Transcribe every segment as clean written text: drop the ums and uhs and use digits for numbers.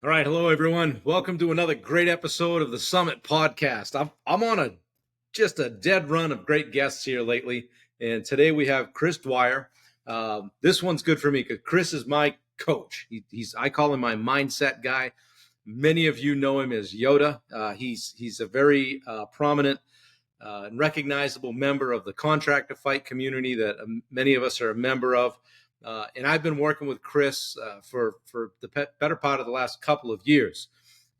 All right, hello everyone. Welcome to another great episode of the Summit Podcast. I'm on just a dead run of great guests here lately, and today we have Chris Dwyer. This one's good for me because Chris is my coach. I call him my mindset guy. Many of you know him as Yoda. He's a very prominent and recognizable member of the contract to fight community that many of us are a member of. And I've been working with Chris for the better part of the last couple of years,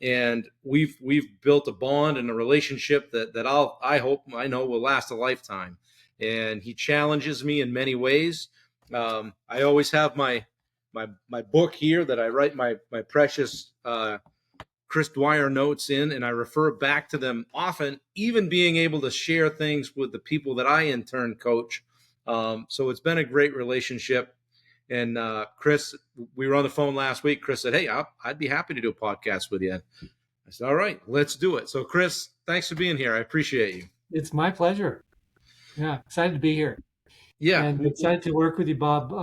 and we've built a bond and a relationship that I know will last a lifetime. And he challenges me in many ways. I always have my book here that I write my precious Chris Dwyer notes in, and I refer back to them often, even being able to share things with the people that I in turn coach. So it's been a great relationship. And Chris, we were on the phone last week. Chris said, "Hey, I'd be happy to do a podcast with you." I said, "All right, let's do it." So Chris, thanks for being here. I appreciate you. It's my pleasure. Yeah, excited to be here. Yeah. And excited to work with you, Bob,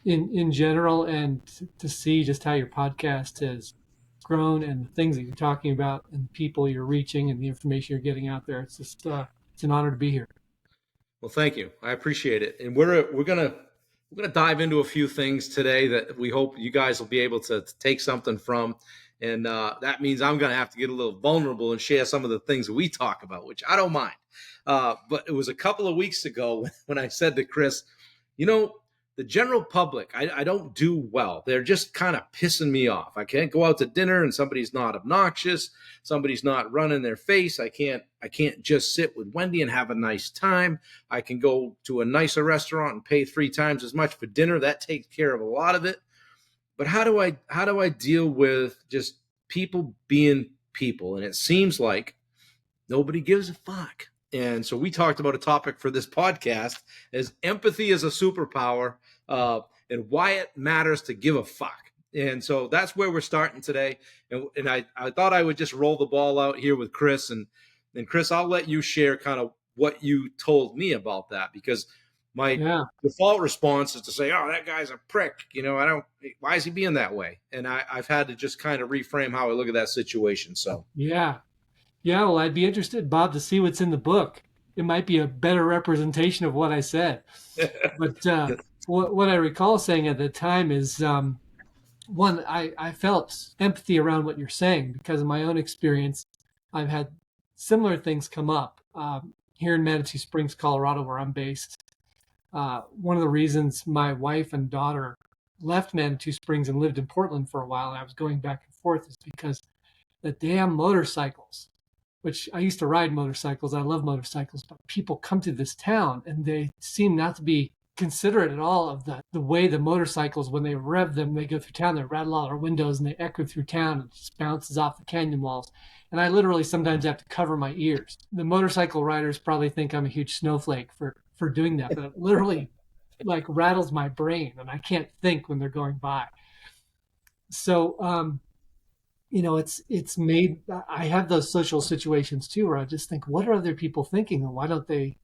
in general, and to see just how your podcast has grown and the things that you're talking about and the people you're reaching and the information you're getting out there. It's just it's an honor to be here. Well, thank you. I appreciate it. And we're gonna dive into a few things today that we hope you guys will be able to take something from. And that means I'm going to have to get a little vulnerable and share some of the things that we talk about, which I don't mind. But it was a couple of weeks ago when I said to Chris, the general public, I don't do well. They're just kind of pissing me off. I can't go out to dinner and somebody's not obnoxious. Somebody's not running their face. I can't just sit with Wendy and have a nice time. I can go to a nicer restaurant and pay 3 times as much for dinner. That takes care of a lot of it. But how do I deal with just people being people? And it seems like nobody gives a fuck. And so we talked about a topic for this podcast as empathy is a superpower, and why it matters to give a fuck. And so that's where we're starting today. And I thought I would just roll the ball out here with Chris. And Chris, I'll let you share kind of what you told me about that, because my default response is to say, "Oh, that guy's a prick. Why is he being that way?" And I've had to just kind of reframe how I look at that situation. So Yeah, well, I'd be interested, Bob, to see what's in the book. It might be a better representation of what I said. But what I recall saying at the time is, one, I felt empathy around what you're saying because of my own experience. I've had similar things come up here in Manitou Springs, Colorado, where I'm based. One of the reasons my wife and daughter left Manitou Springs and lived in Portland for a while, and I was going back and forth, is because the damn motorcycles, which I used to ride motorcycles. I love motorcycles, but people come to this town and they seem not to be considerate at all of the way the motorcycles, when they rev them, they go through town, they rattle out our windows and they echo through town and it just bounces off the canyon walls. And I literally sometimes have to cover my ears. The motorcycle riders probably think I'm a huge snowflake for doing that, but it literally like rattles my brain and I can't think when they're going by. So, it's made, I have those social situations too, where I just think, what are other people thinking and why don't they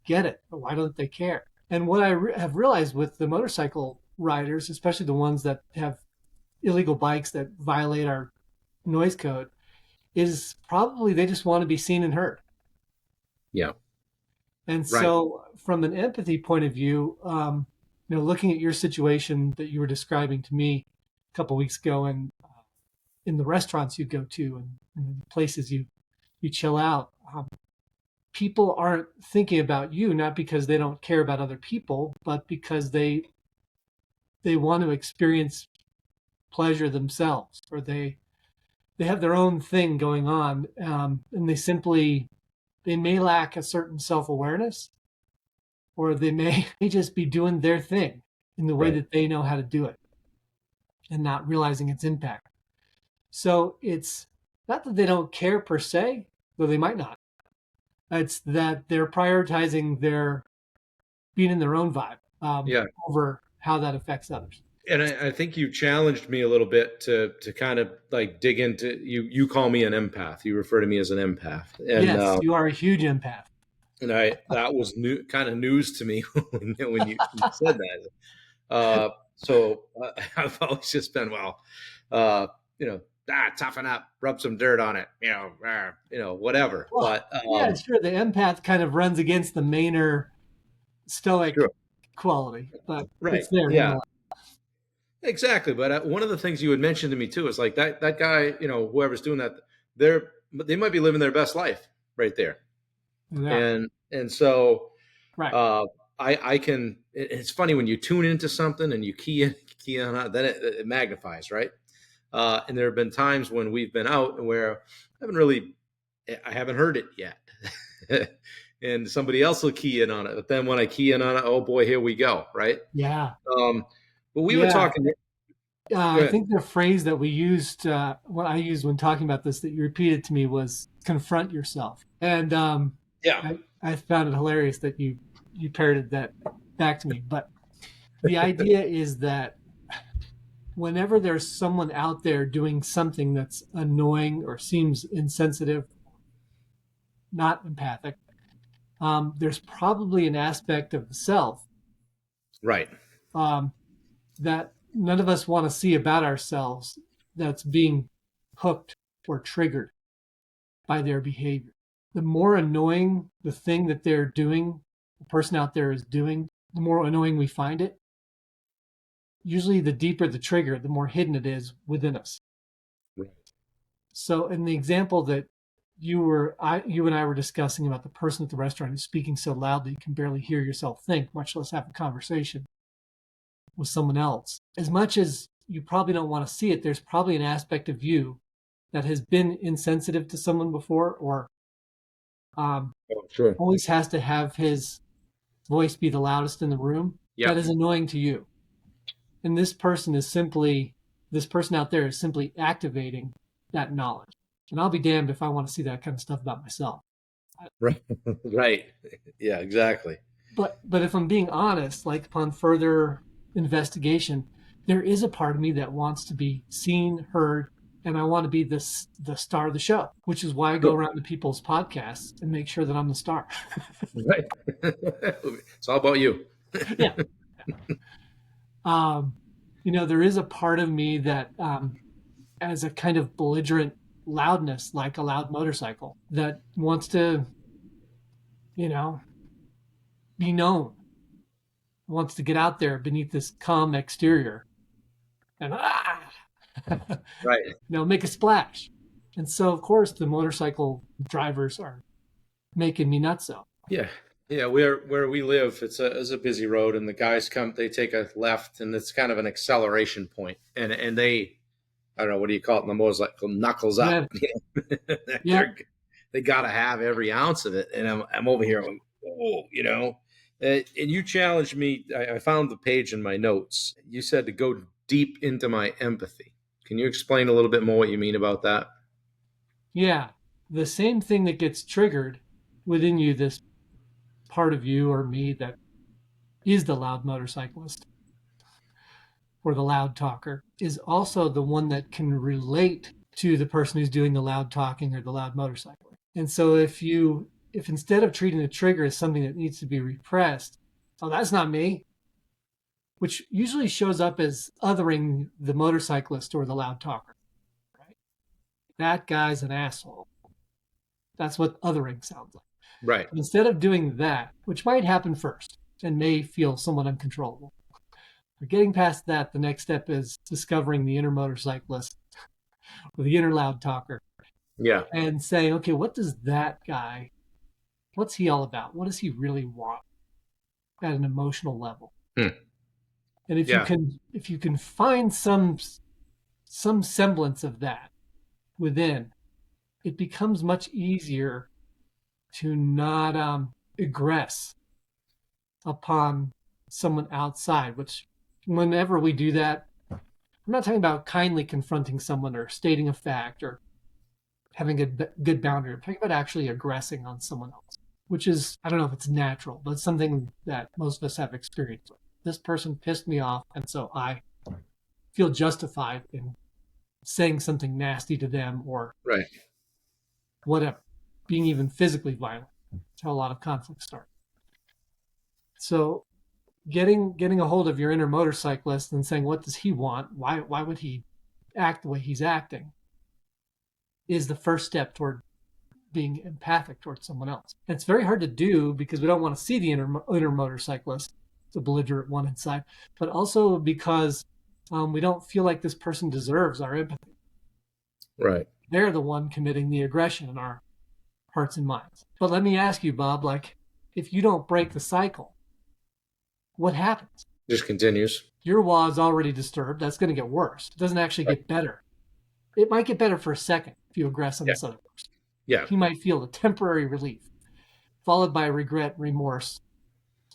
get it? Or why don't they care? And what I have realized with the motorcycle riders, especially the ones that have illegal bikes that violate our noise code, is probably they just want to be seen and heard. Yeah. And so from an empathy point of view, looking at your situation that you were describing to me a couple of weeks ago, and in the restaurants you go to and the places you chill out, people aren't thinking about you, not because they don't care about other people, but because they want to experience pleasure themselves, or they have their own thing going on, and they may lack a certain self-awareness, or they may just be doing their thing in the way that they know how to do it and not realizing its impact. So it's not that they don't care per se, though they might not. It's that they're prioritizing their being in their own vibe over how that affects others. And I think you challenged me a little bit to kind of like dig into, you call me an empath. You refer to me as an empath. And, yes, you are a huge empath. And that was kind of news to me when you said that. So I've always just been, toughen up, rub some dirt on it, whatever. Well, But yeah, sure. The empath kind of runs against the Maynard stoic sure, quality, but right, it's there yeah, nonetheless. exactly. But one of the things you had mentioned to me too is like that guy, whoever's doing that, they might be living their best life right there, Yeah, and so right. uh, I can. It's funny when you tune into something and you key on it, then it magnifies, right? And there have been times when we've been out where I haven't heard it yet. And somebody else will key in on it. But then when I key in on it, oh boy, here we go. Right. Yeah, Um, but we were yeah. talking. Go I ahead. think the phrase that we used, what I used when talking about this, that you repeated to me was "confront yourself," and Yeah. I found it hilarious that you parroted that back to me. But the idea is that whenever there's someone out there doing something that's annoying or seems insensitive, not empathic, there's probably an aspect of the self Right. um, that none of us want to see about ourselves that's being hooked or triggered by their behavior. The more annoying the thing that they're doing, the person out there is doing, the more annoying we find it. Usually, the deeper the trigger, the more hidden it is within us. Right. So, in the example that you and I were discussing about the person at the restaurant who's speaking so loudly you can barely hear yourself think, much less have a conversation with someone else. As much as you probably don't want to see it, there's probably an aspect of you that has been insensitive to someone before, or um, Oh, sure. always has to have his voice be the loudest in the room. That Yep. is annoying to you. And this person out there is simply activating that knowledge. And I'll be damned if I want to see that kind of stuff about myself. Right. Right. Yeah. Exactly. But if I'm being honest, like upon further investigation, there is a part of me that wants to be seen, heard, and I want to be the star of the show, which is why I go around to people's podcasts and make sure that I'm the star. Right. It's all about you. Yeah. Um, there is a part of me that, as a kind of belligerent loudness, like a loud motorcycle, that wants to, you know, be known, wants to get out there beneath this calm exterior and Right. make a splash. And so, of course, the motorcycle drivers are making me nutso. Yeah. Yeah, where we live, it's a busy road, and the guys come, they take a left, and it's kind of an acceleration point, and they, I don't know, what do you call it in the motorcycle, knuckles Yeah, up. yeah, They're, they got to have every ounce of it, and I'm over here, like, oh, and you challenged me. I found the page in my notes. You said to go deep into my empathy. Can you explain a little bit more what you mean about that? yeah. The same thing that gets triggered within you, this part of you or me that is the loud motorcyclist or the loud talker, is also the one that can relate to the person who's doing the loud talking or the loud motorcycling. And so if instead of treating the trigger as something that needs to be repressed, oh, that's not me, which usually shows up as othering the motorcyclist or the loud talker, right? That guy's an asshole. That's what othering sounds like. Right. But instead of doing that, which might happen first and may feel somewhat uncontrollable, but getting past that, the next step is discovering the inner motorcyclist or the inner loud talker Yeah. and saying, okay, what does that guy, what's he all about? What does he really want at an emotional level? Hmm. And Yeah. if you can find some semblance of that within, it becomes much easier to not aggress upon someone outside, which whenever we do that, I'm not talking about kindly confronting someone or stating a fact or having a good boundary. I'm talking about actually aggressing on someone else, which is, I don't know if it's natural, but it's something that most of us have experience with. This person pissed me off, and so I feel justified in saying something nasty to them or Right. whatever, being even physically violent. That's how a lot of conflicts start. So getting a hold of your inner motorcyclist and saying, what does he want? Why would he act the way he's acting is the first step toward being empathic towards someone else. And it's very hard to do because we don't want to see the inner motorcyclist, the belligerent one inside, but also because we don't feel like this person deserves our empathy. Right. They're the one committing the aggression in our hearts and minds. But let me ask you, Bob, like, if you don't break the cycle, what happens? Just continues. Your wah is already disturbed. That's going to get worse. It doesn't actually get better. It might get better for a second if you aggress on this other person. Yeah. You might feel a temporary relief, followed by regret, remorse,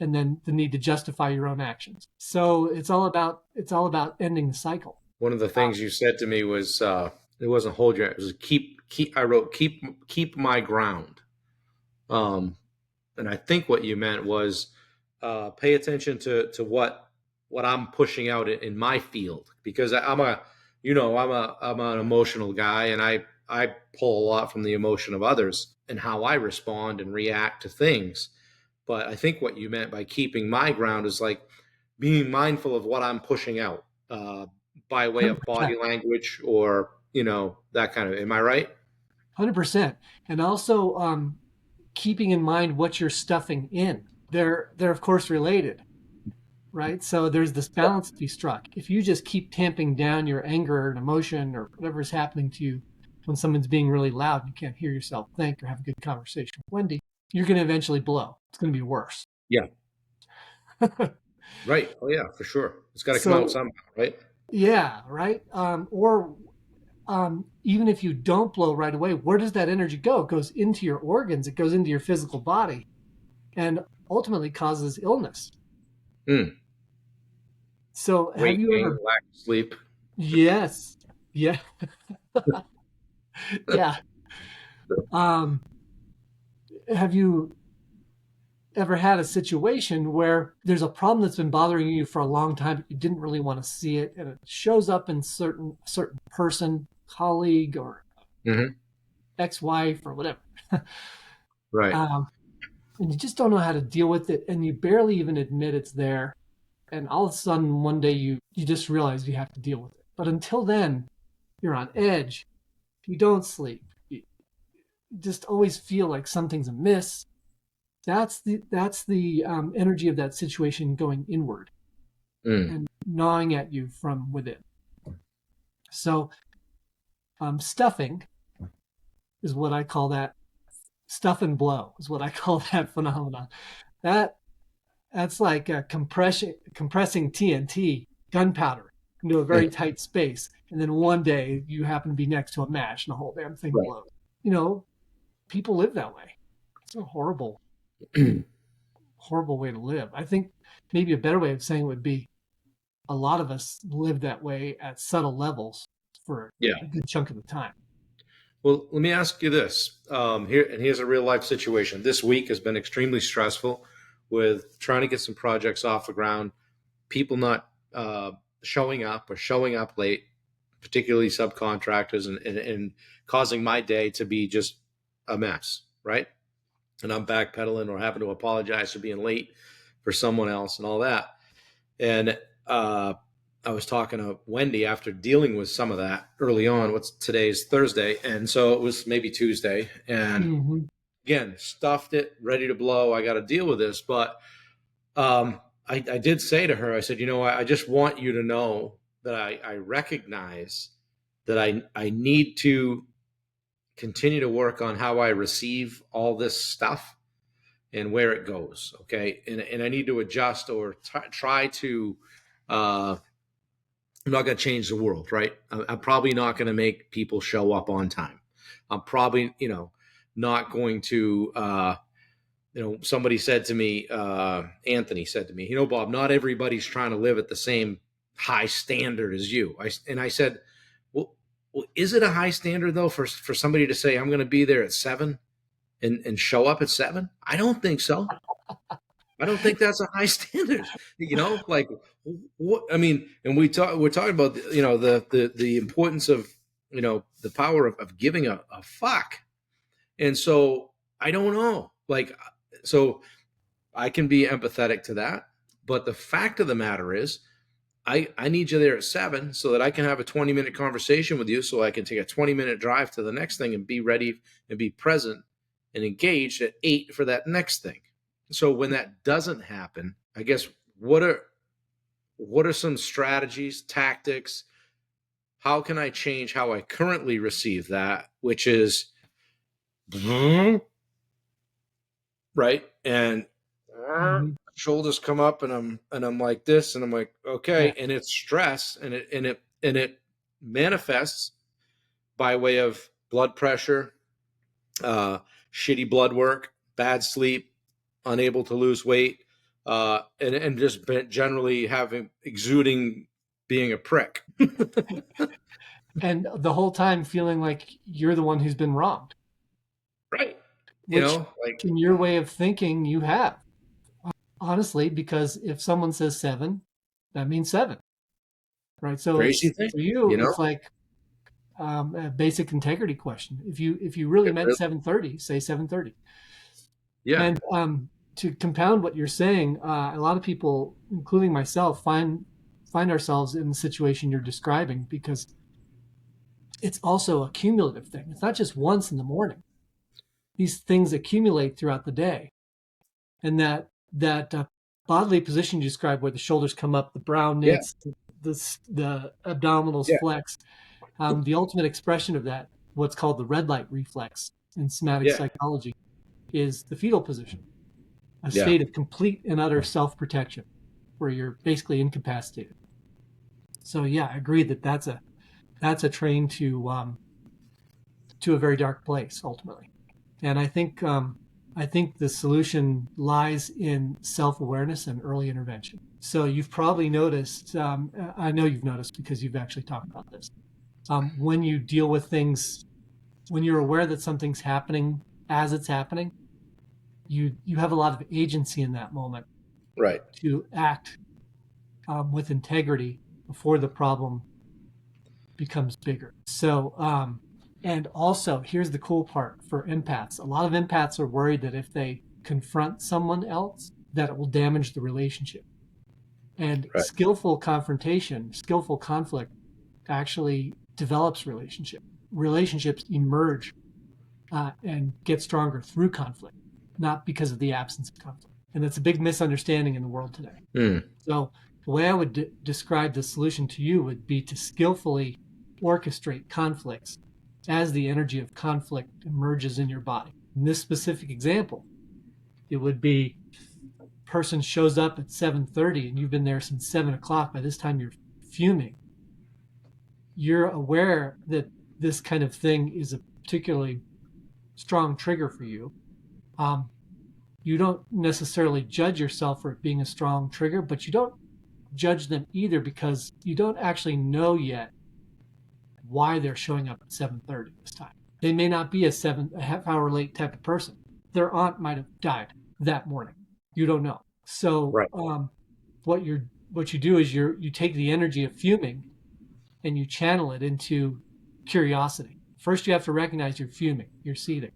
and then the need to justify your own actions. So it's all about ending the cycle. One of the things you said to me was it wasn't hold your, it was keep. I wrote keep my ground. And I think what you meant was pay attention to what I'm pushing out in my field, because I'm an emotional guy, and I pull a lot from the emotion of others and how I respond and react to things. But I think what you meant by keeping my ground is like being mindful of what I'm pushing out by way of 100%. body language or, that kind of, am I right? 100%. And also keeping in mind what you're stuffing in. They're of course related, right? So there's this balance to be struck. If you just keep tamping down your anger and emotion or whatever is happening to you when someone's being really loud and you can't hear yourself think or have a good conversation with Wendy, you're going to eventually blow. It's going to be worse. Yeah. Right. Oh yeah, for sure. It's got to come out somehow, right? Yeah. Right. Even if you don't blow right away, where does that energy go? It goes into your organs. It goes into your physical body and ultimately causes illness. So Weight have you gain, ever... lack of sleep. Yes. Yeah. Yeah. Have you ever had a situation where there's a problem that's been bothering you for a long time, but you didn't really want to see it, and it shows up in certain person, colleague, or ex-wife, or whatever, Right. and you just don't know how to deal with it, and you barely even admit it's there, and all of a sudden one day you just realize you have to deal with it. But until then, you're on edge. You don't sleep. You just always feel like something's amiss. That's the energy of that situation going inward and gnawing at you from within. So stuffing is what I call that. Stuff and blow is what I call that phenomenon. That's like compressing TNT, gunpowder, into a very tight space, and then one day you happen to be next to a match and the whole damn thing blows. People live that way. It's a horrible way to live. I think maybe a better way of saying it would be a lot of us live that way at subtle levels for a good chunk of the time. Well, let me ask you this. Here's a real life situation. This week has been extremely stressful with trying to get some projects off the ground, people not showing up or showing up late, particularly subcontractors, and causing my day to be just a mess, right? And I'm backpedaling or having to apologize for being late for someone else and all that. And I was talking to Wendy after dealing with some of that early on. Today's Thursday, and so it was maybe Tuesday. And again, stuffed it, ready to blow. I got to deal with this. But I did say to her, I said, I just want you to know that I recognize that I need to continue to work on how I receive all this stuff and where it goes. Okay. And I need to adjust or try to, I'm not going to change the world, right? I'm probably not going to make people show up on time. I'm probably, not going to, somebody said to me, Anthony said to me, Bob, not everybody's trying to live at the same high standard as you. I said, well, is it a high standard though for somebody to say I'm going to be there at 7 and show up at 7? I don't think so. I don't think that's a high standard. Like what? I mean, and we're talking about the importance of the power of giving a fuck. And so I don't know. So I can be empathetic to that, but the fact of the matter is, I need you there at 7 so that I can have a 20-minute conversation with you, so I can take a 20-minute drive to the next thing and be ready and be present and engaged at 8 for that next thing. So when that doesn't happen, I guess what are some strategies, tactics? How can I change how I currently receive that, which is right, and Mhm. shoulders come up, and I'm like this, and I'm like, Yeah. okay, and it's stress, and it manifests by way of blood pressure, uh, shitty blood work, bad sleep, unable to lose weight, and just generally having exuding being a prick. And the whole time feeling like you're the one who's been wronged, Right. which Like in your way of thinking you have, honestly, because if someone says 7, that means 7, right? So crazy it's thing, for you, you know? it's like a basic integrity question. If you really It meant really, 7:30, say 7:30. yeah. And to compound what you're saying, a lot of people, including myself, find ourselves in the situation you're describing because it's also a cumulative thing. It's not just once in the morning. These things accumulate throughout the day, and that bodily position you described, where the shoulders come up, the brow Yeah. knits, the abdominals Yeah. flex. The ultimate expression of that, what's called the red light reflex in somatic Yeah. psychology, is the fetal position, a Yeah. state of complete and utter self-protection, where you're basically incapacitated. So yeah, I agree that that's a train to a very dark place ultimately. And I think the solution lies in self-awareness and early intervention. So you've probably noticed, I know you've noticed because you've actually talked about this. When you deal with things, when you're aware that something's happening as it's happening, you have a lot of agency in that moment Right. to act with integrity before the problem becomes bigger. So, and also, here's the cool part for empaths. A lot of empaths are worried that if they confront someone else, that it will damage the relationship. And Right. skillful confrontation, skillful conflict actually develops relationship. Relationships emerge and get stronger through conflict, not because of the absence of conflict. And that's a big misunderstanding in the world today. Mm. So the way I would describe the solution to you would be to skillfully orchestrate conflicts as the energy of conflict emerges in your body. In this specific example, it would be person shows up at 7:30 and you've been there since 7 o'clock. By this time you're fuming. You're aware that this kind of thing is a particularly strong trigger for you. Um, you don't necessarily judge yourself for it being a strong trigger, but you don't judge them either because you don't actually know yet why they're showing up at 7:30 this time. They may not be a half hour late type of person. Their aunt might have died that morning. You don't know. So Right. what you do is you take the energy of fuming and you channel it into curiosity. First, you have to recognize you're fuming, you're seething.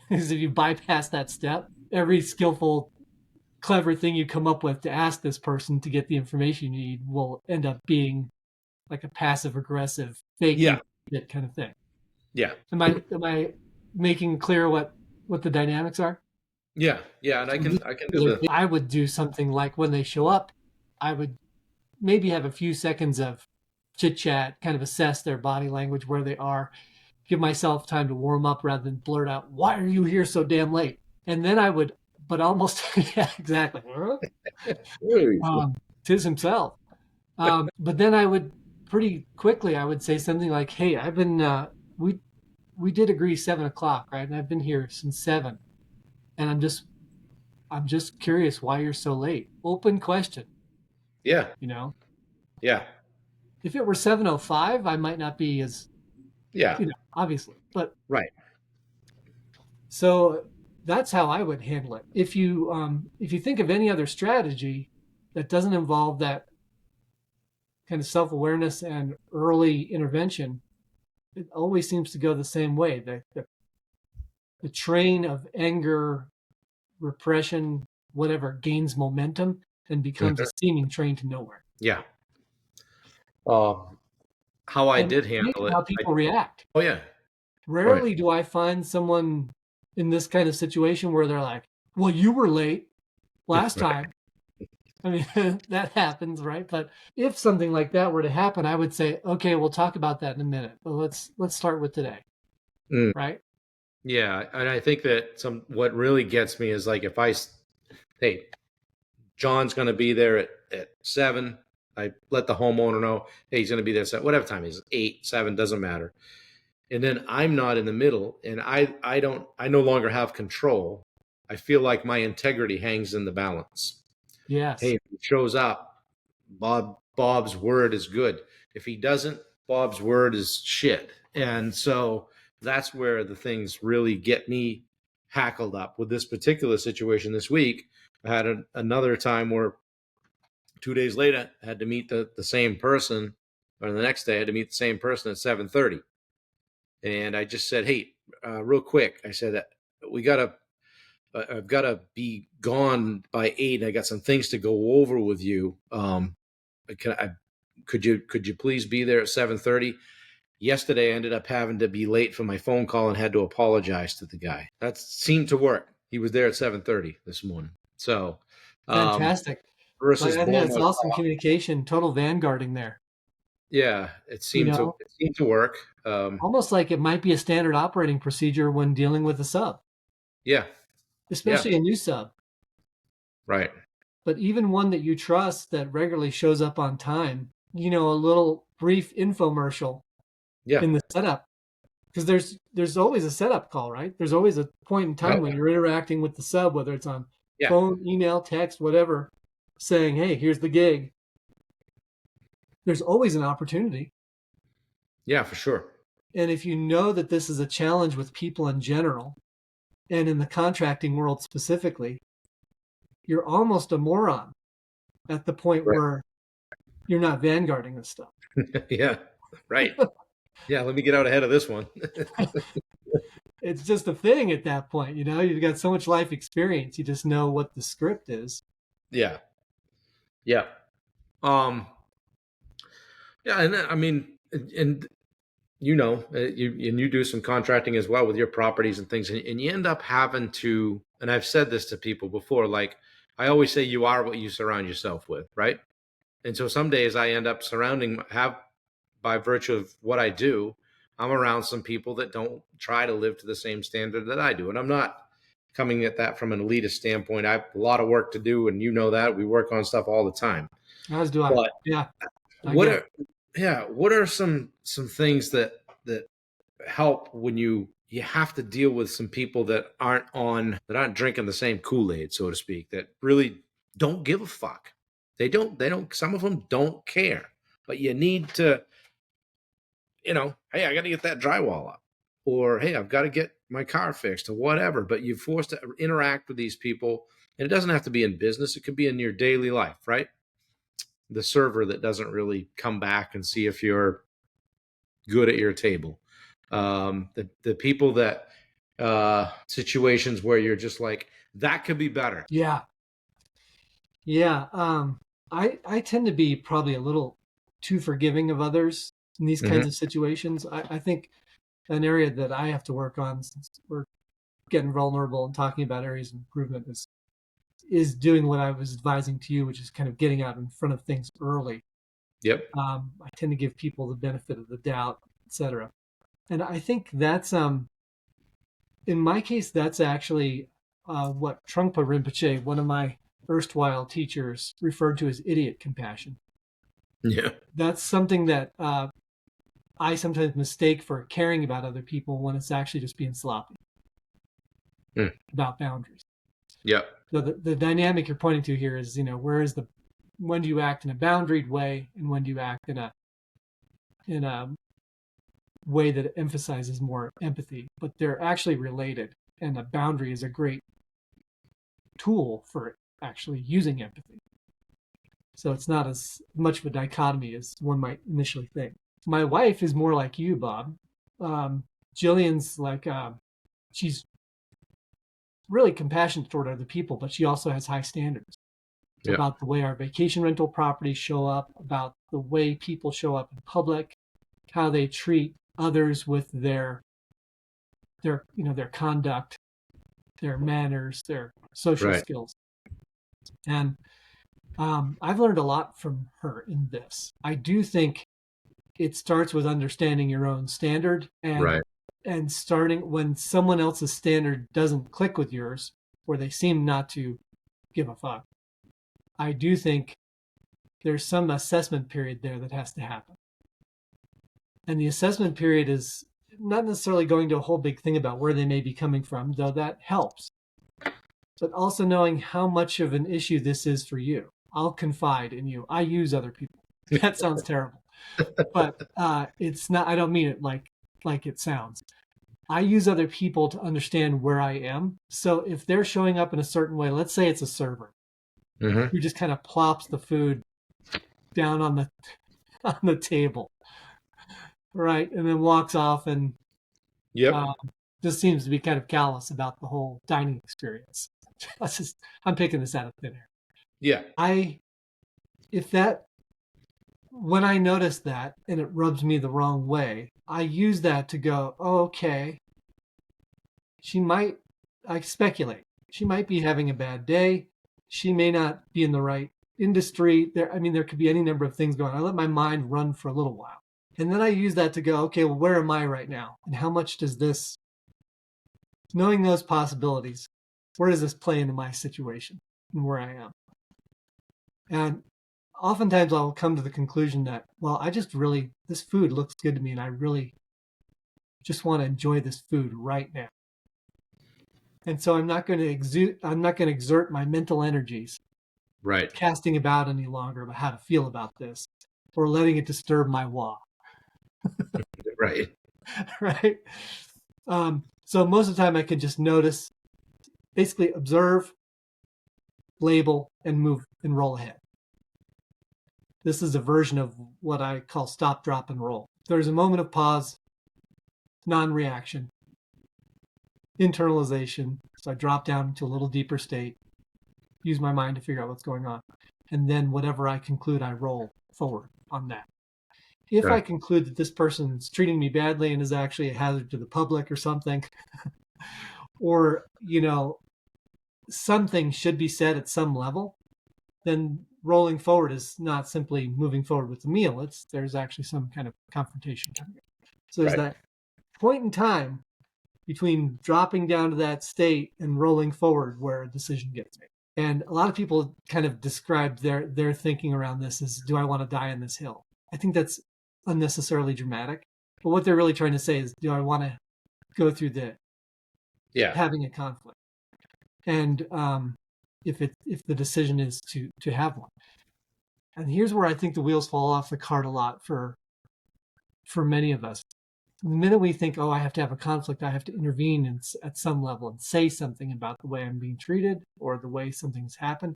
Because if you bypass that step, every skillful, clever thing you come up with to ask this person to get the information you need will end up being like a passive aggressive fake Yeah. it kind of thing. Yeah. Am I making clear what the dynamics are? Yeah. Yeah. And So this I can do particular the thing, I would do something like when they show up, I would maybe have a few seconds of chit chat, kind of assess their body language, where they are, give myself time to warm up rather than blurt out, "Why are you here so damn late?" And then I would, but almost, yeah, exactly. Tis himself. But then I would pretty quickly, I would say something like, "Hey, I've been, we did agree 7 o'clock, right? And I've been here since 7, and I'm just curious why you're so late." Open question, yeah. you know. Yeah. If it were 7:05, I might not be as, Yeah. obviously, but Right. so that's how I would handle it. If you think of any other strategy that doesn't involve that kind of self-awareness and early intervention, it always seems to go the same way. The train of anger, repression, whatever, gains momentum and becomes a Mhm. steaming train to nowhere. Yeah. Um, how I And did it's handle amazing it. how people react. Oh yeah, right. Rarely do I find someone in this kind of situation where they're like, well, you were late last Right. time. I mean, that happens, right? But if something like that were to happen, I would say, okay, we'll talk about that in a minute. But let's start with today, Mm. right? Yeah, and I think that what really gets me is like if hey, John's going to be there at 7. I let the homeowner know, hey, he's going to be there at whatever time it is, 8, 7, doesn't matter. And then I'm not in the middle, and I no longer have control. I feel like my integrity hangs in the balance. Yes. Hey, if he shows up, Bob's word is good. If he doesn't, Bob's word is shit. And so that's where the things really get me hackled up with this particular situation this week. I had another time where 2 days later I had to meet the same person, or the next day I had to meet the same person at 7:30. And I just said, hey, real quick, I said, we gotta I've got to be gone by 8. I got some things to go over with you. Can I, could you please be there at 7:30? Yesterday, I ended up having to be late for my phone call and had to apologize to the guy. That seemed to work. He was there at 7:30 this morning. So, um, Fantastic. Like, versus I think blowing that's my awesome communication, total vanguarding there. yeah, You know, it seemed to work. almost like it might be a standard operating procedure when dealing with a sub, Yeah, yeah, especially a new sub. right. But even one that you trust that regularly shows up on time, a little brief infomercial Yeah, in the setup, because there's always a setup call, right? There's always a point in time yep, when you're interacting with the sub, whether it's on yeah, phone, email, text, whatever, saying, hey, here's the gig. There's always an opportunity. yeah, for sure. And if you know that this is a challenge with people in general, and in the contracting world specifically, you're almost a moron at the point Right. where you're not vanguarding this stuff. Yeah, right. Yeah, let me get out ahead of this one. It's just a thing at that point, you've got so much life experience, you just know what the script is. Yeah, yeah. Um, yeah, and I mean, and you do some contracting as well with your properties and things, and you end up having to. And I've said this to people before. Like I always say, you are what you surround yourself with, right? And so some days I end up by virtue of what I do, I'm around some people that don't try to live to the same standard that I do, and I'm not coming at that from an elitist standpoint. I have a lot of work to do, and you know that we work on stuff all the time. As do I. But Yeah, I what get it. are what are some things that help when you have to deal with some people that aren't drinking the same Kool-Aid, so to speak, that really don't give a fuck. They don't some of them don't care. But you need to, hey, I got to get that drywall up, or hey, I've got to get my car fixed, or whatever. But you're forced to interact with these people, and it doesn't have to be in business. It could be in your daily life, right? The server that doesn't really come back and see if you're good at your table. The people that situations where you're just like, that could be better. Yeah. Yeah. I tend to be probably a little too forgiving of others in these Hmm. kinds of situations. I think an area that I have to work on, since we're getting vulnerable and talking about areas of improvement, is doing what I was advising to you, which is kind of getting out in front of things early. Yep. I tend to give people the benefit of the doubt, etc. And I think that's in my case, that's actually what Trungpa Rinpoche, one of my erstwhile teachers, referred to as idiot compassion. Yeah. That's something that I sometimes mistake for caring about other people when it's actually just being sloppy Mm. about boundaries. Yep. So the dynamic you're pointing to here is, when do you act in a boundaried way and when do you act in a way that emphasizes more empathy, but they're actually related. And a boundary is a great tool for actually using empathy. So it's not as much of a dichotomy as one might initially think. My wife is more like you, Bob. Jillian's like, she's really compassionate toward other people, but she also has high standards. Yeah. about the way our vacation rental properties show up, about the way people show up in public, how they treat others with their their conduct, their manners, their social Right. skills. And I've learned a lot from her in this. I do think it starts with understanding your own standard, Right. and starting when someone else's standard doesn't click with yours, or they seem not to give a fuck. I do think there's some assessment period there that has to happen. And the assessment period is not necessarily going to a whole big thing about where they may be coming from, though that helps. But also knowing how much of an issue this is for you. I'll confide in you. I use other people. That sounds terrible. But it's not, I don't mean it like it sounds. I use other people to understand where I am. So if they're showing up in a certain way, let's say it's a server Mm-hmm. who just kind of plops the food down on the table, right, and then walks off and Yep. just seems to be kind of callous about the whole dining experience. I'm picking this out of thin air. Yeah. When I notice that and it rubs me the wrong way, I use that to go, oh, okay, I speculate, she might be having a bad day. She may not be in the right industry. There could be any number of things going on. I let my mind run for a little while. And then I use that to go, okay, well, where am I right now? And how much does this, knowing those possibilities, where does this play into my situation and where I am? And oftentimes I'll come to the conclusion that, well, this food looks good to me and I really just want to enjoy this food right now. And so I'm not going to exert my mental energies Right. casting about any longer about how to feel about this or letting it disturb my wa. Right. Right. So most of the time I can just notice, basically observe, label, and move and roll ahead. This is a version of what I call stop, drop, and roll. There's a moment of pause, non-reaction, internalization. So I drop down into a little deeper state, use my mind to figure out what's going on. And then whatever I conclude, I roll forward on that. If I conclude that this person's treating me badly and is actually a hazard to the public or something, or, something should be said at some level, then rolling forward is not simply moving forward with the meal. There's actually some kind of confrontation coming. So there's that point in time between dropping down to that state and rolling forward where a decision gets made. And a lot of people kind of describe their thinking around this as, do I want to die on this hill? I think that's unnecessarily dramatic. But what they're really trying to say is, do I want to go through having a conflict? And if the decision is to have one. And here's where I think the wheels fall off the cart a lot for many of us. The minute we think, oh, I have to have a conflict, I have to intervene at some level and say something about the way I'm being treated or the way something's happened,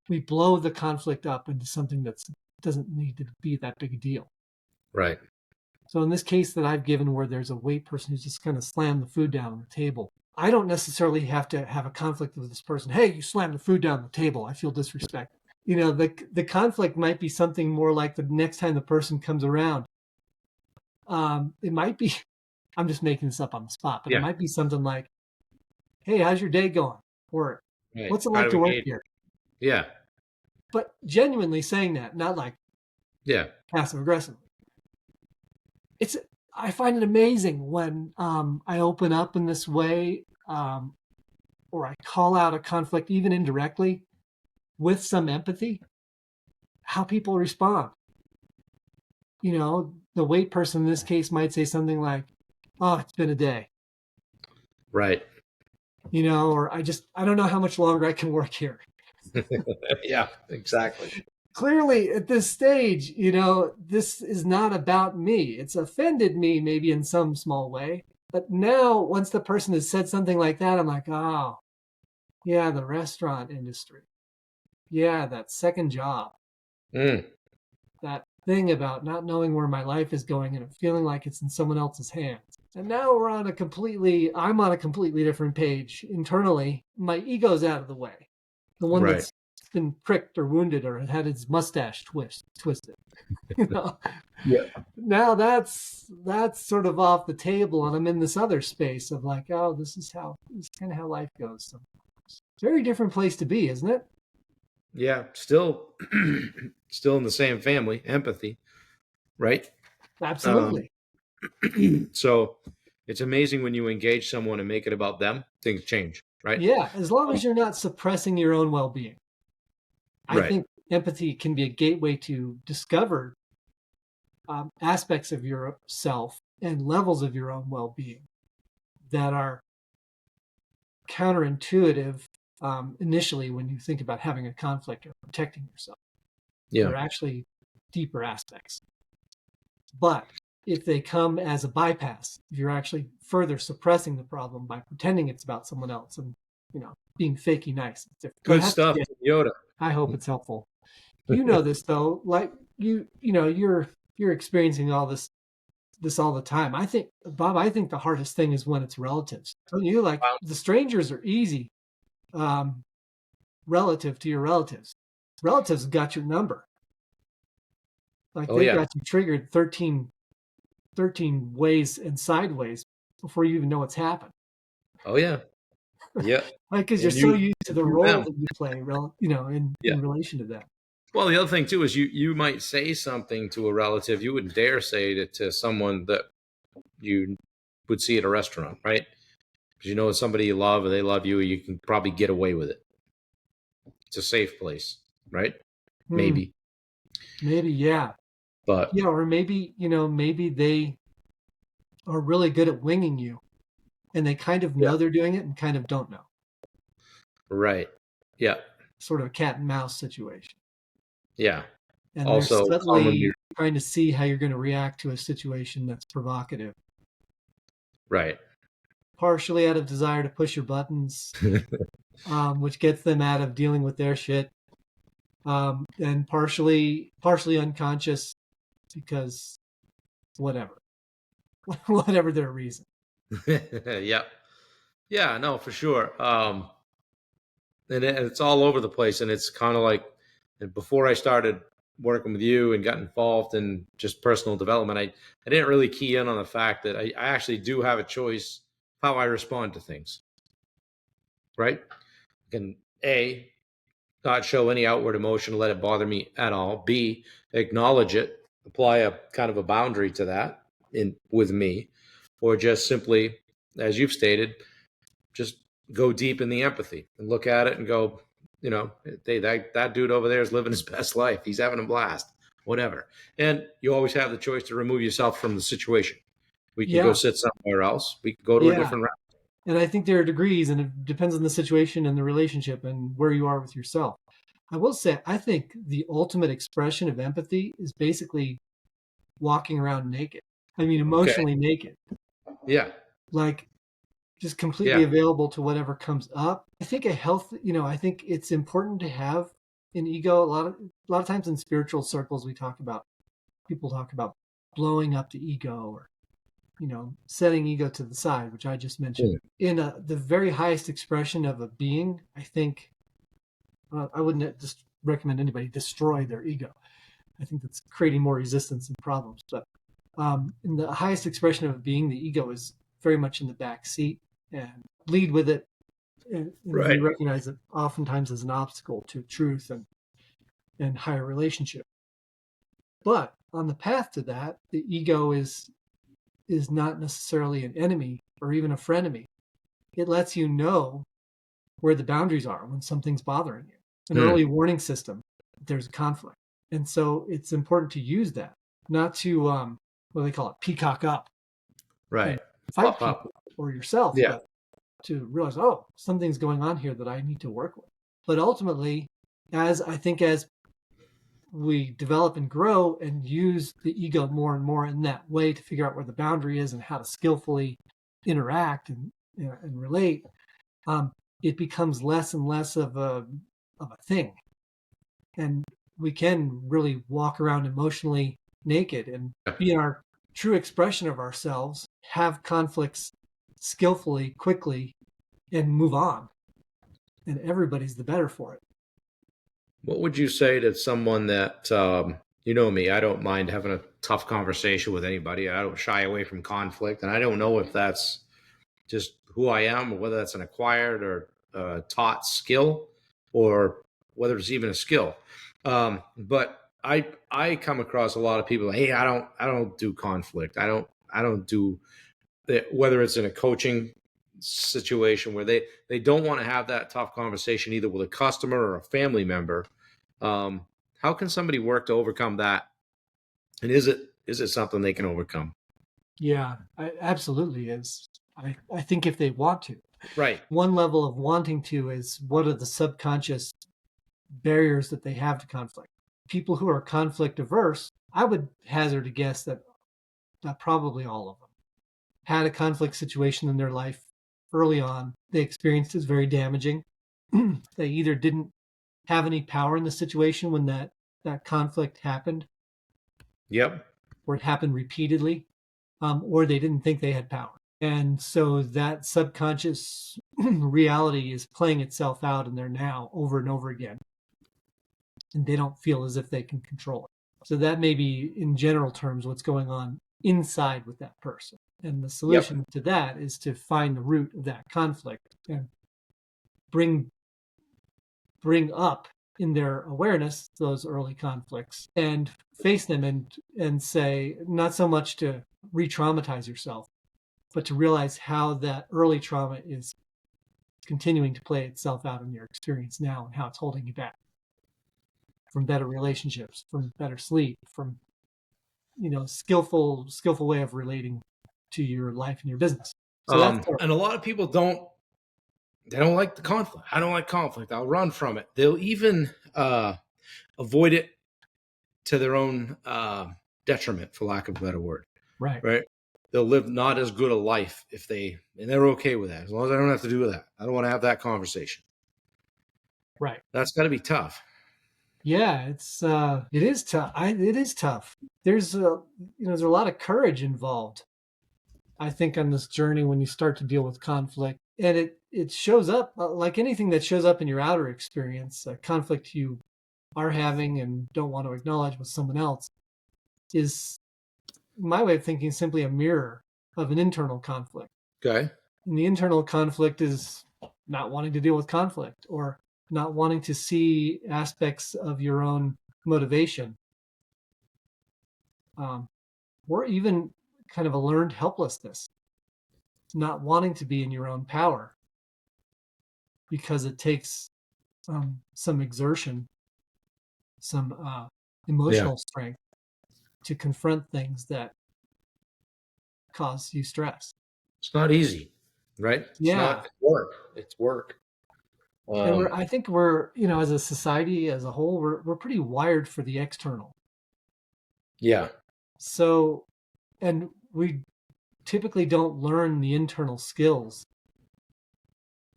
we blow the conflict up into something that doesn't need to be that big a deal. Right. So in this case that I've given, where there's a wait person who's just kind of slammed the food down on the table, I don't necessarily have to have a conflict with this person. Hey, you slammed the food down on the table. I feel disrespected. The conflict might be something more like the next time the person comes around. It might be, I'm just making this up on the spot, but it might be something like, hey, how's your day going? Or what's it like to work here? Yeah. But genuinely saying that, not like passive aggressively. I find it amazing when I open up in this way, or I call out a conflict, even indirectly, with some empathy, how people respond. The wait person in this case might say something like, oh, it's been a day. Right. Or I don't know how much longer I can work here. Yeah, exactly. Clearly at this stage, this is not about me. It's offended me maybe in some small way. But now once the person has said something like that, I'm like, oh, yeah, the restaurant industry. Yeah, that second job. That thing about not knowing where my life is going and feeling like it's in someone else's hands. And now I'm on a completely different page internally. My ego's out of the way. The one been pricked or wounded or had his mustache twisted. You know, Yeah. now that's sort of off the table, and I'm in this other space of like, oh, this is kind of how life goes. So, very different place to be, isn't it? Yeah. Still, still in the same family, empathy, right? Um, Absolutely. so it's amazing when you engage someone and make it about them, things change, right? Yeah, as long Um, as you're not suppressing your own well-being. I right. think empathy can be a gateway to discover aspects of yourself and levels of your own well-being that are counterintuitive initially when you think about having a conflict or protecting yourself. Yeah. They're actually deeper aspects. But if they come as a bypass, if you're actually further suppressing the problem by pretending it's about someone else and being fakey nice, it's different. But it Good has to stuff, get. Yoda. I hope it's helpful. You know this though, like you're experiencing this all the time. I think, Bob, I think the hardest thing is when it's relatives. Don't you? Like Wow. the strangers are easy, um, relative to your relatives. Relatives got your number. Like Oh they've yeah. got you triggered 13 ways and sideways before you even know what's happened. Oh yeah. Yeah. Like because you're And so used to the you role them. that you play, Yeah. in relation to them. Well, the other thing too is you might say something to a relative you wouldn't dare say it to someone that you would see at a restaurant, right? Because you know it's somebody you love or they love you, you can probably get away with it. It's a safe place, right? Hmm, Maybe, maybe, yeah. but Yeah, or maybe they are really good at winging you and they kind of yeah, know they're doing it and kind of don't know. right, yeah, Sort of a cat and mouse situation. yeah. And they're Also, common, subtly trying to see how you're going to react to a situation that's provocative, right? partially out of desire to push your buttons, which gets them out of dealing with their shit, and partially unconscious because whatever, whatever their reason. Yeah, yeah, no, for sure. And it's all over the place, and it's kind of like, and before I started working with you and got involved in just personal development, I didn't really key in on the fact that I actually do have a choice how I respond to things, right? I can A, not show any outward emotion, let it bother me at all. B, acknowledge it, apply a kind of a boundary to that in with me, or just simply, as you've stated, just go deep in the empathy and look at it and go, hey, that dude over there is living his best life. He's having a blast, whatever. And you always have the choice to remove yourself from the situation. We can go Yeah, sit somewhere else. We can go to a yeah. different route. And I think there are degrees, and it depends on the situation and the relationship and where you are with yourself. I will say, I think the ultimate expression of empathy is basically walking around naked. I mean, Okay. emotionally naked, Yeah. like just completely Yeah. available to whatever comes up. I think it's important to have an ego. A lot of times in spiritual circles, people talk about blowing up the ego or, setting ego to the side, which I just mentioned. Hmm. In the very highest expression of a being, I think I wouldn't just recommend anybody destroy their ego. I think that's creating more resistance and problems. But in the highest expression of a being, the ego is very much in the back seat and lead with it. And we Right. recognize it oftentimes as an obstacle to truth and higher relationship. But on the path to that, the ego is not necessarily an enemy or even a frenemy. It lets you know where the boundaries are when something's bothering you, an Hmm. early warning system that there's a conflict. And so it's important to use that, not to, what do they call it, peacock up and Right. fight Pop up. people or yourself, Yeah. but to realize, oh, something's going on here that I need to work with. But ultimately, as we develop and grow and use the ego more and more in that way to figure out where the boundary is and how to skillfully interact and relate, um, it becomes less and less of a thing, and we can really walk around emotionally naked and be in our true expression of ourselves, have conflicts skillfully, quickly, and move on. And everybody's the better for it. What would you say to someone that, you know me, I don't mind having a tough conversation with anybody. I don't shy away from conflict. And I don't know if that's just who I am or whether that's an acquired or taught skill or whether it's even a skill. But I come across a lot of people, hey, I don't do conflict. I don't do that, whether it's in a coaching situation where they don't want to have that tough conversation either with a customer or a family member. um, how can somebody work to overcome that, and is it something they can overcome? Yeah, absolutely is. I think if they want to. Right. One level of wanting to is what are the subconscious barriers that they have to conflict. People who are conflict averse, I would hazard a guess that probably all of them had a conflict situation in their life early on. They experienced it as very damaging. They either didn't have any power in the situation when that conflict happened, Yep. or it happened repeatedly, or they didn't think they had power. And so that subconscious reality is playing itself out in their now over and over again. And they don't feel as if they can control it. So that may be, in general terms, what's going on inside with that person. And the Yep. solution to that is to find the root of that conflict and bring up in their awareness those early conflicts and face them and say, not so much to re-traumatize yourself, but to realize how that early trauma is continuing to play itself out in your experience now and how it's holding you back from better relationships, from better sleep, from skillful way of relating to your life and your business. So that's And a lot of people don't like the conflict. I don't like conflict. I'll run from it. They'll even avoid it to their own detriment, for lack of a better word. right. Right. They'll live not as good a life and they're okay with that. As long as I don't have to do with that. I don't want to have that conversation. Right. That's got to be tough. Yeah, it is tough. It is tough. There's a lot of courage involved, I think, on this journey when you start to deal with conflict, and it shows up like anything that shows up in your outer experience. A conflict you are having and don't want to acknowledge with someone else is, my way of thinking, simply a mirror of an internal conflict. Okay. And the internal conflict is not wanting to deal with conflict, or not wanting to see aspects of your own motivation, or even kind of a learned helplessness, not wanting to be in your own power because it takes some exertion, some Yeah. emotional strength to confront things that cause you stress. It's not easy, right? It's Yeah. not it's work. It's work. And Um, I think we're, as a society as a whole, we're pretty wired for the external. yeah. So, and we typically don't learn the internal skills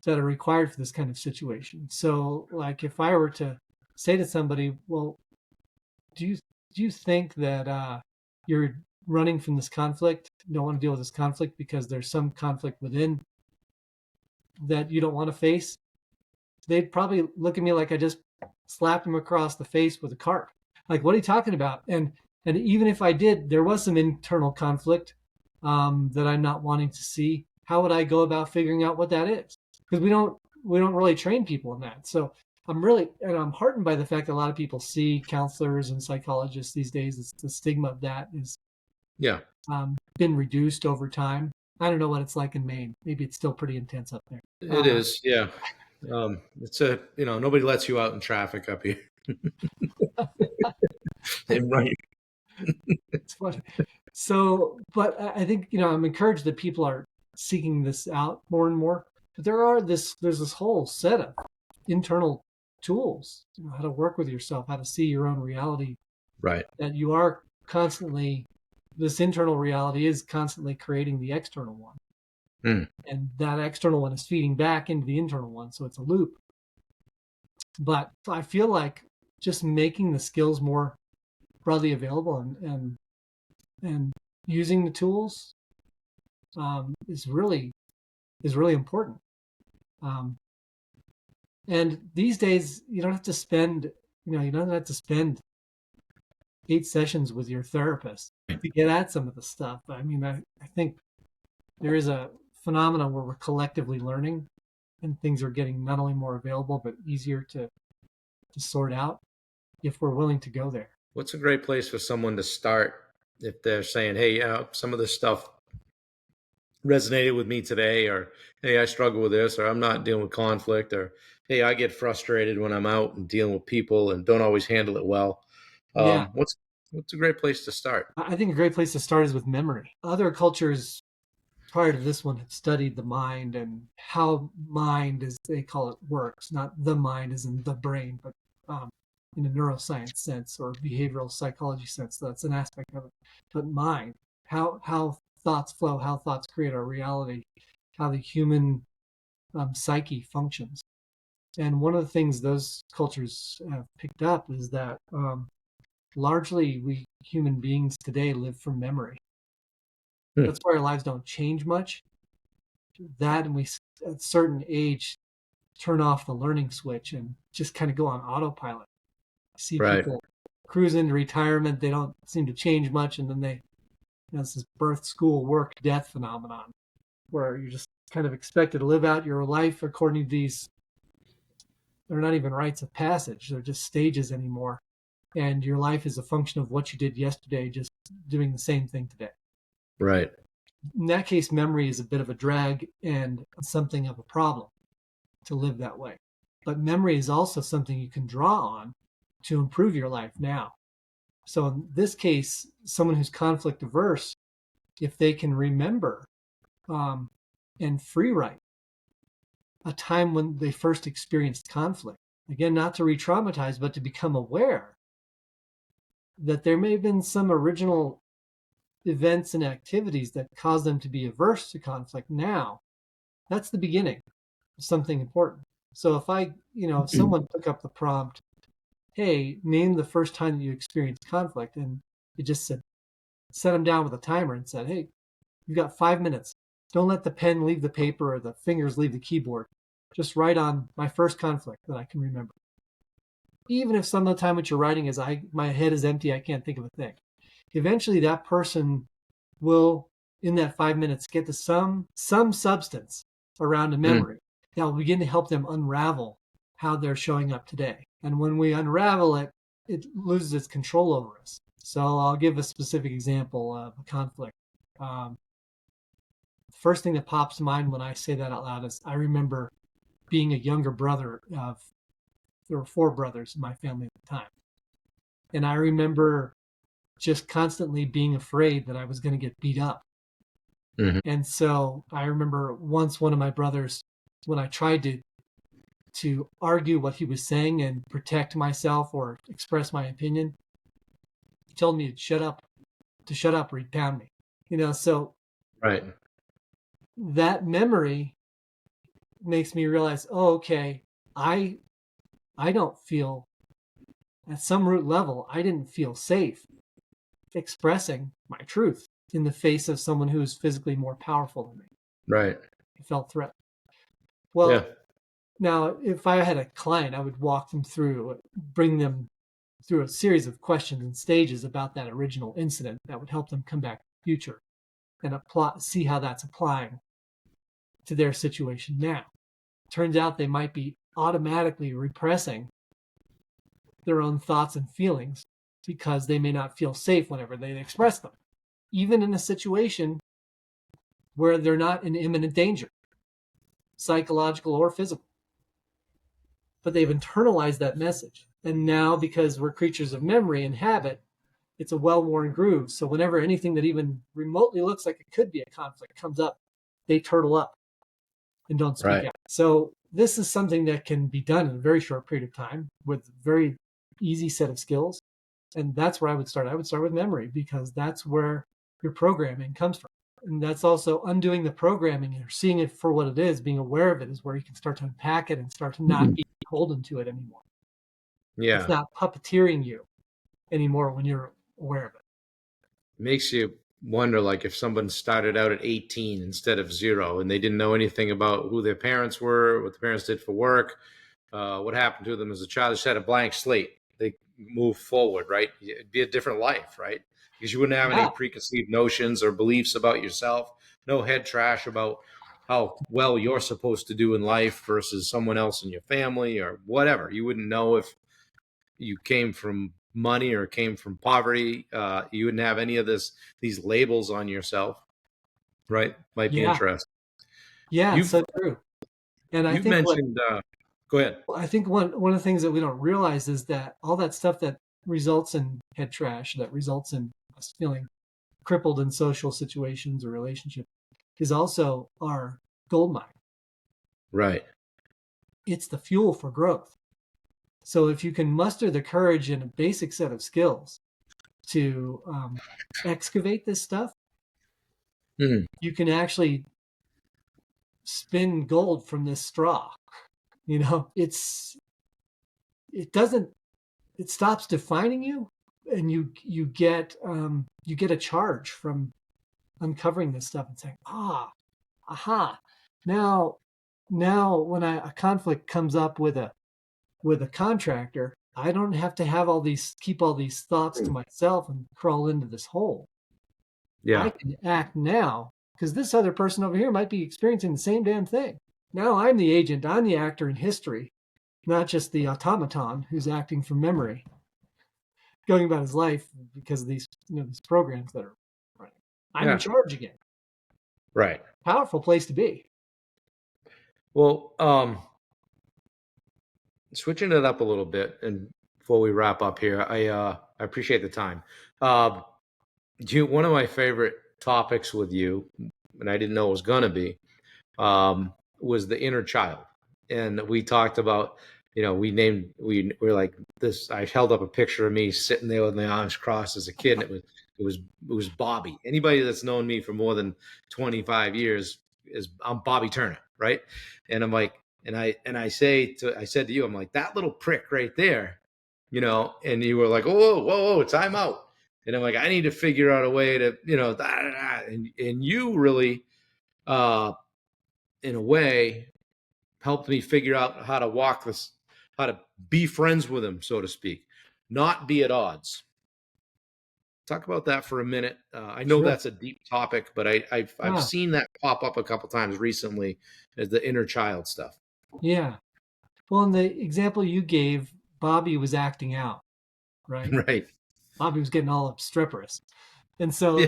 that are required for this kind of situation. So, like, if I were to say to somebody, well, do you think that you're running from this conflict, don't want to deal with this conflict because there's some conflict within that you don't want to face? They'd probably look at me like I just slapped them across the face with a cart. Like, what are you talking about? And even if I did, there was some internal conflict that I'm not wanting to see. How would I go about figuring out what that is? Because we don't really train people in that. So I'm heartened by the fact that a lot of people see counselors and psychologists these days. The stigma of that is Yeah. been reduced over time. I don't know what it's like in Maine. Maybe it's still pretty intense up there. It is. Yeah. It's nobody lets you out in traffic up here. Right. It's funny. So, but I think, I'm encouraged that people are seeking this out more and more. But there's this whole set of internal tools, how to work with yourself, how to see your own reality, Right. that you are constantly, this internal reality is constantly creating the external one. Hmm. And that external one is feeding back into the internal one. So it's a loop. But I feel like just making the skills more broadly available and using the tools is really important. And these days, you don't have to spend You don't have to spend 8 sessions with your therapist to get at some of the stuff. I mean, I think there is a phenomenon where we're collectively learning and things are getting not only more available, but easier to sort out if we're willing to go there. What's a great place for someone to start if they're saying, hey, some of this stuff resonated with me today, or hey, I struggle with this, or I'm not dealing with conflict, or hey, I get frustrated when I'm out and dealing with people and don't always handle it well. Yeah, What's a great place to start? I think a great place to start is with memory. Other cultures prior to this one have studied the mind and how mind, as they call it, works. Not the mind as in the brain, but um, in a neuroscience sense or behavioral psychology sense. That's an aspect of it. But mind, how thoughts flow, how thoughts create our reality, how the human psyche functions. And one of the things those cultures have picked up is that largely we human beings today live from memory. Hmm. That's why our lives don't change much. That, and we at a certain age turn off the learning switch and just kind of go on autopilot. See Right. people cruise into retirement, they don't seem to change much, and then it's this birth, school, work, death phenomenon where you're just kind of expected to live out your life according to these. They're not even rites of passage, they're just stages anymore. And your life is a function of what you did yesterday, just doing the same thing today. Right. In that case, memory is a bit of a drag and something of a problem to live that way. But memory is also something you can draw on to improve your life now. So in this case, someone who's conflict averse, if they can remember and free write a time when they first experienced conflict, again, not to re-traumatize, but to become aware that there may have been some original events and activities that caused them to be averse to conflict now, that's the beginning of something important. So if someone took up the prompt, hey, name the first time that you experienced conflict, and it just set them down with a timer and said, hey, you've got 5 minutes. Don't let the pen leave the paper or the fingers leave the keyboard. Just write on my first conflict that I can remember. Even if some of the time what you're writing is my head is empty, I can't think of a thing. Eventually that person will, in that 5 minutes, get to some substance around a memory that will begin to help them unravel how they're showing up today. And when we unravel it, it loses its control over us. So I'll give a specific example of a conflict. The first thing that pops to mind when I say that out loud is I remember being a younger brother of, there were 4 brothers in my family at the time. And I remember just constantly being afraid that I was going to get beat up. Mm-hmm. And so I remember once one of my brothers, when I tried to argue what he was saying and protect myself or express my opinion, he told me to shut up or he'd pound me. So right. That memory makes me realize, oh, okay, I don't feel, at some root level, I didn't feel safe expressing my truth in the face of someone who is physically more powerful than me. Right. I felt threatened. Well, Now, if I had a client, I would walk them through, bring them through a series of questions and stages about that original incident that would help them come back in the future and see how that's applying to their situation now. Turns out they might be automatically repressing their own thoughts and feelings because they may not feel safe whenever they express them, even in a situation where they're not in imminent danger, psychological or physical. But they've internalized that message. And now, because we're creatures of memory and habit, it's a well-worn groove. So whenever anything that even remotely looks like it could be a conflict comes up, they turtle up and don't speak out. So this is something that can be done in a very short period of time with a very easy set of skills. And that's where I would start. I would start with memory because that's where your programming comes from. And that's also undoing the programming or seeing it for what it is, being aware of it is where you can start to unpack it and start to not be beholden to it anymore. Yeah. It's not puppeteering you anymore when you're aware of it. Makes you wonder, like, if someone started out at 18 instead of 0 and they didn't know anything about who their parents were, what the parents did for work, what happened to them as a child, just had a blank slate. They move forward, right? It'd be a different life, right? Because you wouldn't have any Yeah. preconceived notions or beliefs about yourself, no head trash about how well you're supposed to do in life versus someone else in your family or whatever. You wouldn't know if you came from money or came from poverty. You wouldn't have any of these labels on yourself, right? Might be Yeah. interesting. Yeah, it's You've so true. And you've mentioned. Go ahead. I think one of the things that we don't realize is that all that stuff that results in head trash, that results in us feeling crippled in social situations or relationships, is also our gold mine. Right. It's the fuel for growth. So if you can muster the courage and a basic set of skills to excavate this stuff, Mm. you can actually spin gold from this straw. It doesn't, it stops defining you, and you get a charge from uncovering this stuff and saying, aha, now when a conflict comes up with a contractor, I don't have to keep all these thoughts to myself and crawl into this hole. I Yeah. can act now because this other person over here might be experiencing the same damn thing. Now I'm the agent, I'm the actor in history, not just the automaton who's acting from memory, going about his life because of these programs that are running. I'm in Yeah. charge again. Right. Powerful place to be. Well, switching it up a little bit, and before we wrap up here, I appreciate the time. Uh, one of my favorite topics with you, and I didn't know it was gonna be, was the inner child. And we talked about, we were like this. I held up a picture of me sitting there with my arms crossed as a kid, and it was Bobby. Anybody that's known me for more than 25 years I'm Bobby Turner, right? And I'm like, I said to you, I'm like, that little prick right there, and you were like, whoa, whoa, whoa, time out. And I'm like, I need to figure out a way to, da, da, da. And you really, uh, in a way, helped me figure out how to be friends with him, so to speak, not be at odds. Talk about that for a minute. I know Sure. that's a deep topic, but I've Ah, seen that pop up a couple times recently as the inner child stuff. yeah. Well, in the example you gave, Bobby was acting out, right? Right. Bobby was getting all obstreperous. And Yeah. so,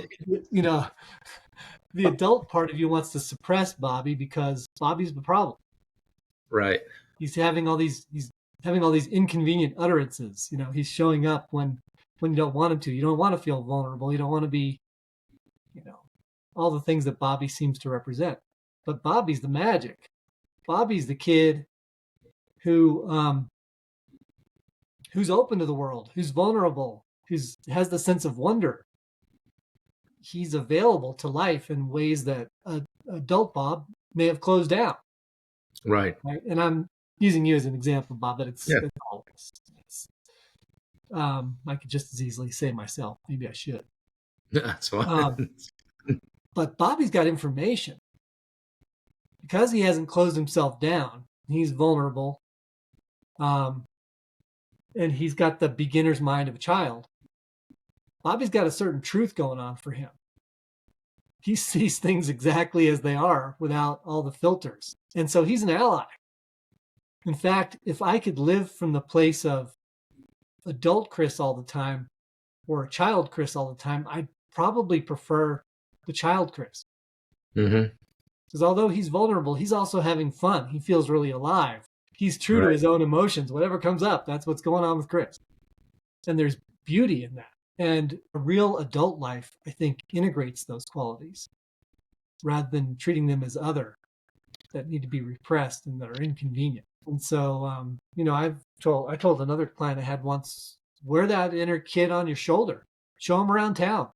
the adult part of you wants to suppress Bobby because Bobby's the problem. Right. He's having all these inconvenient utterances. He's showing up when you don't want him to. You don't want to feel vulnerable. You don't want to be, you know, all the things that Bobby seems to represent. But Bobby's the magic. Bobby's the kid who's open to the world, who's vulnerable, who's has the sense of wonder. He's available to life in ways that adult Bob may have closed down. Right. Right? And I'm using you as an example, Bob, but it's, Yeah. it's all I could just as easily say myself. Maybe I should. That's fine. Um, but Bobby's got information because he hasn't closed himself down. He's vulnerable, um, and he's got the beginner's mind of a child. Bobby's got a certain truth going on for him. He sees things exactly as they are without all the filters, and so he's an ally. In fact, if I could live from the place of adult Chris all the time or child Chris all the time, I'd probably prefer the child Chris. Mm-hmm. Because although he's vulnerable, he's also having fun. He feels really alive. He's true to Right. his own emotions. Whatever comes up, that's what's going on with Chris. And there's beauty in that. And a real adult life, I think, integrates those qualities rather than treating them as other that need to be repressed and that are inconvenient. And so, I told another client I had once, wear that inner kid on your shoulder, show him around town.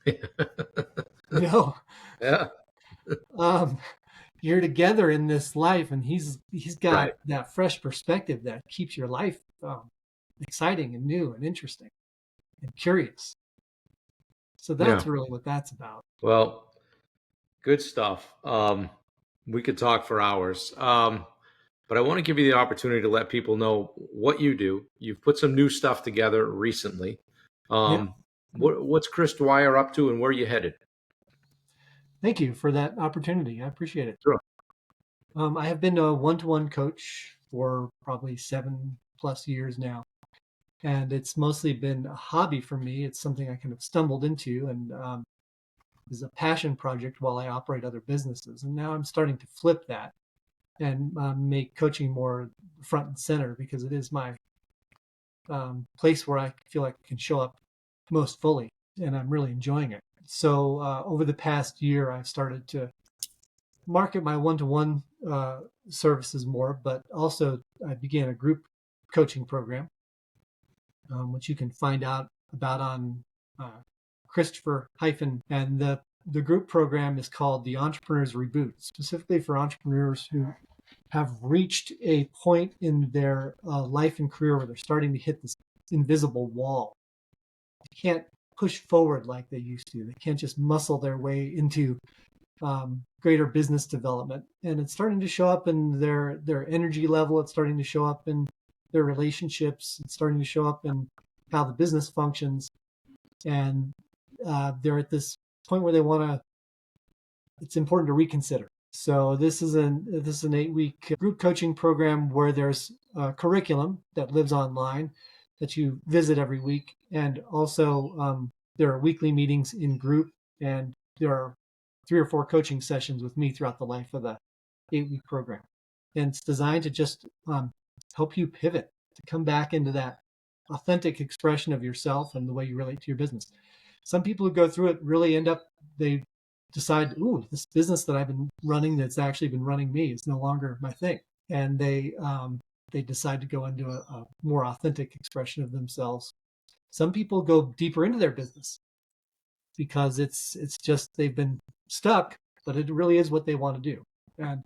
You know, Yeah. um, you're together in this life, and he's got Right. that fresh perspective that keeps your life exciting and new and interesting and curious. So Yeah. that's really what that's about. Well, good stuff. We could talk for hours. but I want to give you the opportunity to let people know what you do. You've put some new stuff together recently. Yeah. What's Chris Dwyer up to, and where are you headed? Thank you for that opportunity. I appreciate it. Sure. I have been a one-to-one coach for probably 7+ years now, and it's mostly been a hobby for me. It's something I kind of stumbled into and is a passion project while I operate other businesses. And now I'm starting to flip that and make coaching more front and center because it is my place where I feel like I can show up most fully, and I'm really enjoying it. So over the past year, I've started to market my one-to-one services more, but also I began a group coaching program, which you can find out about on Christopher hyphen. And the group program is called the Entrepreneur's Reboot, specifically for entrepreneurs who have reached a point in their life and career where they're starting to hit this invisible wall. They can't push forward like they used to. They can't just muscle their way into greater business development, and it's starting to show up in their energy level. It's starting to show up in their relationships. It's starting to show up in how the business functions, and they're at this point where they want to. It's important to reconsider. So this is an 8-week group coaching program where there's a curriculum that lives online that you visit every week, and also there are weekly meetings in group, and there are 3 or 4 coaching sessions with me throughout the life of the 8-week program. And it's designed to just help you pivot, to come back into that authentic expression of yourself and the way you relate to your business. Some people who go through it really end up, they decide, ooh, this business that I've been running that's actually been running me is no longer my thing. And they decide to go into a more authentic expression of themselves. Some people go deeper into their business because it's just they've been stuck, but it really is what they want to do. And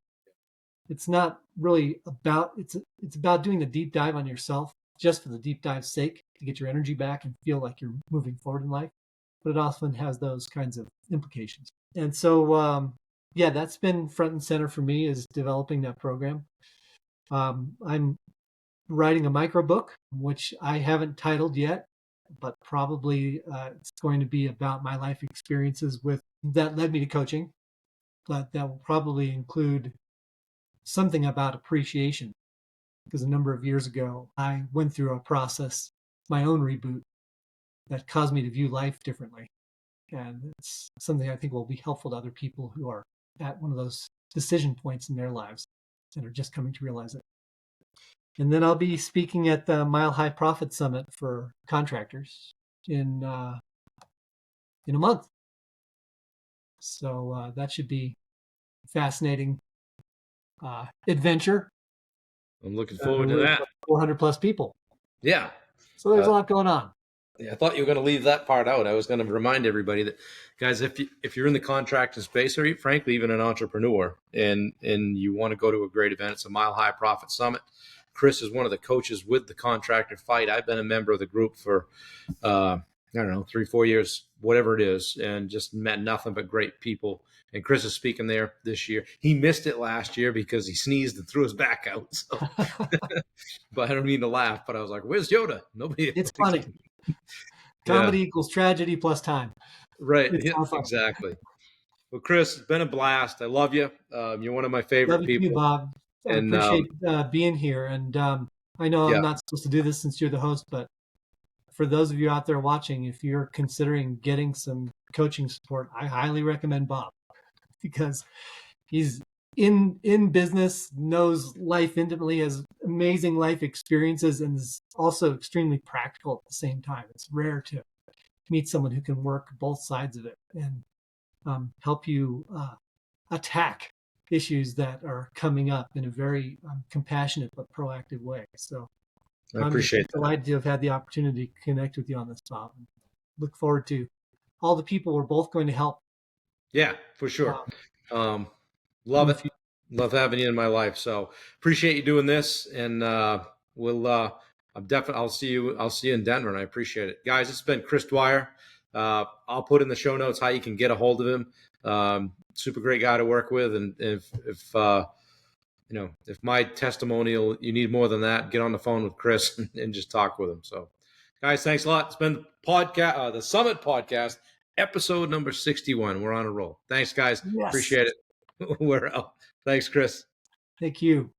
it's not really about it's about doing the deep dive on yourself just for the deep dive's sake to get your energy back and feel like you're moving forward in life. But it often has those kinds of implications. And so yeah, that's been front and center for me, is developing that program. I'm writing a micro book, which I haven't titled yet, but probably it's going to be about my life experiences with that led me to coaching. But that will probably include something about appreciation, because a number of years ago I went through a process, my own reboot, that caused me to view life differently, and it's something I think will be helpful to other people who are at one of those decision points in their lives and are just coming to realize it. And then I'll be speaking at the Mile High Profit Summit for contractors in a month. So that should be fascinating adventure. I'm looking forward to that. 400 plus people. Yeah. So there's a lot going on. Yeah, I thought you were going to leave that part out. I was going to remind everybody that, guys, if you're in the contracting space, or frankly even an entrepreneur, and you want to go to a great event, it's a Mile High Profit Summit. Chris is one of the coaches with the Contractor Fight. I've been a member of the group for I don't know, 3-4 years, whatever it is, and just met nothing but great people. And Chris is speaking there this year. He missed it last year because he sneezed and threw his back out. So. But I don't mean to laugh, but I was like, where's Yoda? Nobody. It's funny. Comedy equals tragedy plus time. Right. Yeah, exactly. Well, Chris, it's been a blast. I love you. You're one of my favorite people. Love you, Bob. I appreciate being here. And I know I'm not supposed to do this since you're the host, but for those of you out there watching, if you're considering getting some coaching support, I highly recommend Bob, because he's in business, knows life intimately, has amazing life experiences, and is also extremely practical at the same time. It's rare to meet someone who can work both sides of it and help you attack issues that are coming up in a very compassionate but proactive way. So I appreciate that. I'm delighted to have had the opportunity to connect with you on this, Bob. And look forward to all the people we're both going to help. Yeah, for sure. Love it. Love having you in my life. So appreciate you doing this, and I'll see you in Denver, and I appreciate it, guys. It's been Chris Dwyer. I'll put in the show notes how you can get a hold of him. Super great guy to work with, and if if my testimonial, you need more than that, get on the phone with Chris and just talk with him. So, guys, thanks a lot. It's been the podcast, the Summit Podcast, episode number 61. We're on a roll. Thanks, guys. Yes. Appreciate it. We're out. Thanks, Chris. Thank you.